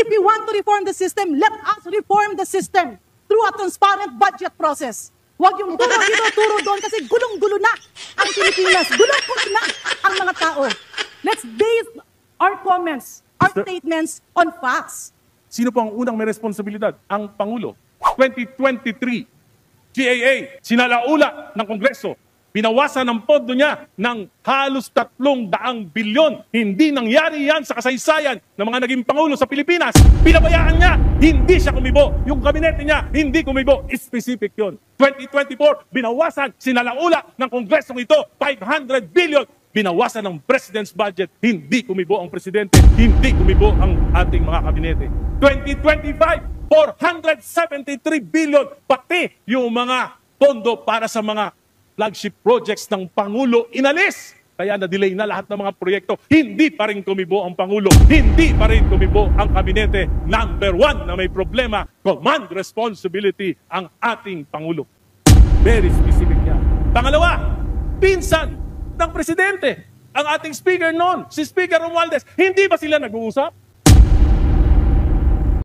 If you want to reform the system, let us reform the system through a transparent budget process. Huwag yung turo dito, turo doon kasi gulong-gulo na ang Pilipinas. Gulong-gulo na ang mga tao. Let's base our comments, our statements on facts. Sino po ang unang may responsibilidad? Ang Pangulo. 2023, GAA, sinalaula ng Kongreso. Binawasan ang pondo niya ng halos 300 bilyon. Hindi nangyari yan sa kasaysayan ng mga naging Pangulo sa Pilipinas. Pinabayaan niya, hindi siya kumibo. Yung kabinete niya, hindi kumibo. Specific yun. 2024, binawasan, sinalaula ng Kongresong ito, 500 billion. Binawasan ng President's budget, hindi kumibo ang Presidente, hindi kumibo ang ating mga kabinete. 2025, 473 billion, pati yung mga pondo para sa mga flagship projects ng Pangulo inalis. Kaya na-delay na lahat ng mga proyekto. Hindi pa rin kumibo ang Pangulo. Hindi pa rin kumibo ang kabinete. Number one na may problema, command responsibility ang ating Pangulo. Very specific yan. Pangalawa, pinsan ng Presidente. Ang ating speaker noon, si Speaker Romualdez. Hindi ba sila nag-uusap?